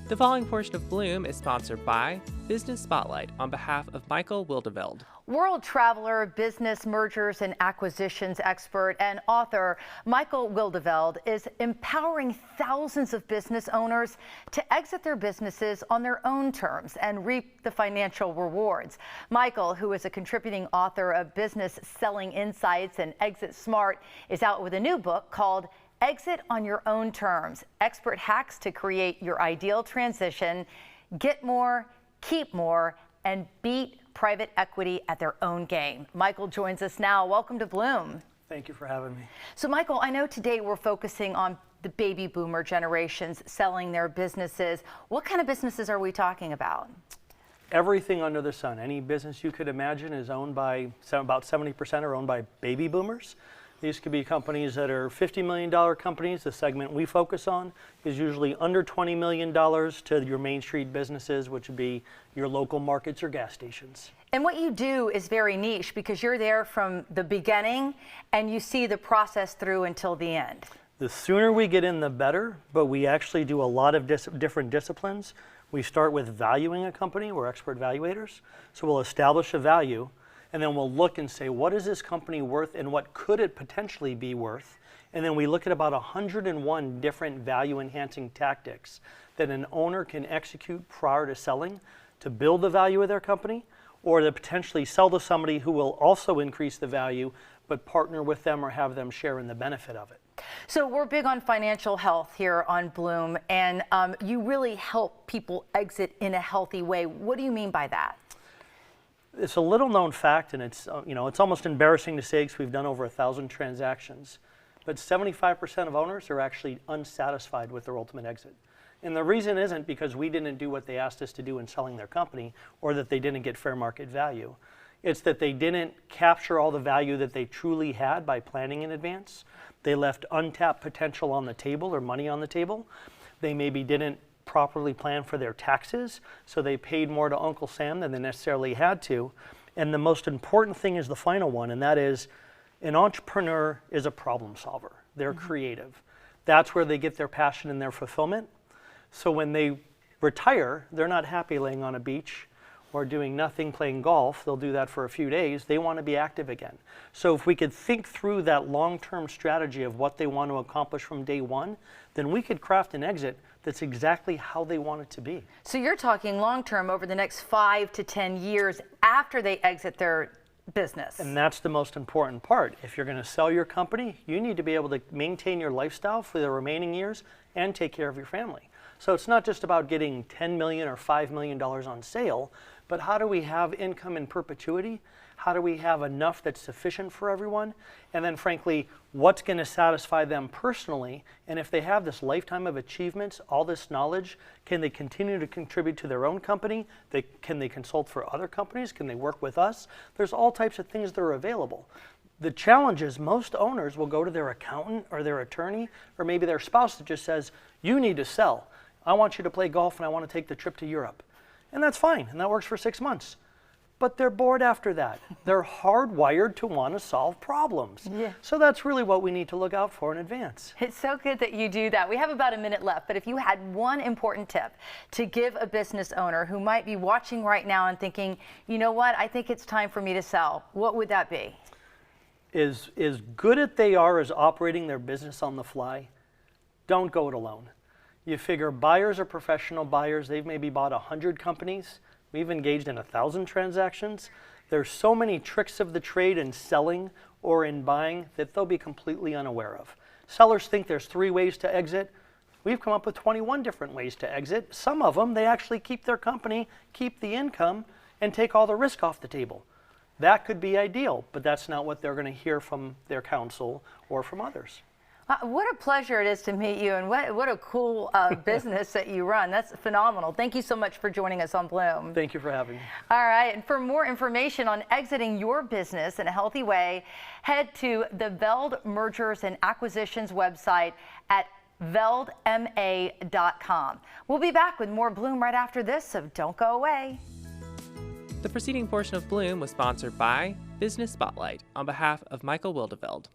The following portion of Bloom is sponsored by Business Spotlight on behalf of Michael Wildeveld. World traveler, business mergers and acquisitions expert, and author Michael Wildeveld is empowering thousands of business owners to exit their businesses on their own terms and reap the financial rewards. Michael, who is a contributing author of Business Selling Insights and Exit Smart, is out with a new book called Exit on Your Own Terms, Expert Hacks to Create Your Ideal Transition, Get More, Keep More, and Beat Private Equity at Their Own Game. Michael joins us now. Welcome to Bloom. Thank you for having me. So Michael, I know today we're focusing on the baby boomer generations selling their businesses. What kind of businesses are we talking about? Everything under the sun. Any business you could imagine is owned by, about 70% are owned by baby boomers. These could be companies that are $50 million companies. The segment we focus on is usually under $20 million to your Main Street businesses, which would be your local markets or gas stations. And what you do is very niche because you're there from the beginning and you see the process through until the end. The sooner we get in, the better, but we actually do a lot of different disciplines. We start with valuing a company. We're expert valuators. So we'll establish a value, and then we'll look and say, what is this company worth and what could it potentially be worth? And then we look at about 101 different value enhancing tactics that an owner can execute prior to selling to build the value of their company, or to potentially sell to somebody who will also increase the value, but partner with them or have them share in the benefit of it. So we're big on financial health here on Bloom, and you really help people exit in a healthy way. What do you mean by that? It's a little known fact, and it's it's almost embarrassing to say because we've done over 1,000 transactions, but 75% of owners are actually unsatisfied with their ultimate exit. And the reason isn't because we didn't do what they asked us to do in selling their company or that they didn't get fair market value. It's that they didn't capture all the value that they truly had by planning in advance. They left untapped potential on the table or money on the table. They maybe didn't properly plan for their taxes, so they paid more to Uncle Sam than they necessarily had to. And the most important thing is the final one, and that is an entrepreneur is a problem solver. They're creative. That's where they get their passion and their fulfillment. So when they retire, they're not happy laying on a beach or doing nothing playing golf. They'll do that for a few days. They want to be active again. So if we could think through that long-term strategy of what they want to accomplish from day one, then we could craft an exit that's exactly how they want it to be. So you're talking long-term over the next 5 to 10 years after they exit their business. And that's the most important part. If you're going to sell your company, you need to be able to maintain your lifestyle for the remaining years and take care of your family. So it's not just about getting $10 million or $5 million on sale, but how do we have income in perpetuity? How do we have enough that's sufficient for everyone? And then frankly, what's going to satisfy them personally? And if they have this lifetime of achievements, all this knowledge, can they continue to contribute to their own company? Can they consult for other companies? Can they work with us? There's all types of things that are available. The challenge is most owners will go to their accountant or their attorney or maybe their spouse that just says, you need to sell. I want you to play golf and I want to take the trip to Europe. And that's fine, and that works for 6 months. But they're bored after that. They're hardwired to want to solve problems. Yeah. So that's really what we need to look out for in advance. It's so good that you do that. We have about a minute left, but if you had one important tip to give a business owner who might be watching right now and thinking, you know what, I think it's time for me to sell, what would that be? As good as they are as operating their business on the fly, don't go it alone. You figure buyers are professional buyers. They've maybe bought 100 companies. We've engaged in 1,000 transactions. There's so many tricks of the trade in selling or in buying that they'll be completely unaware of. Sellers think there's 3 ways to exit. We've come up with 21 different ways to exit. Some of them, they actually keep their company, keep the income, and take all the risk off the table. That could be ideal, but that's not what they're going to hear from their counsel or from others. What a pleasure it is to meet you, and what a cool business that you run. That's phenomenal. Thank you so much for joining us on Bloom. Thank you for having me. All right, and for more information on exiting your business in a healthy way, head to the Veld Mergers and Acquisitions website at veldma.com. We'll be back with more Bloom right after this, so don't go away. The preceding portion of Bloom was sponsored by Business Spotlight on behalf of Michael Wildeveld.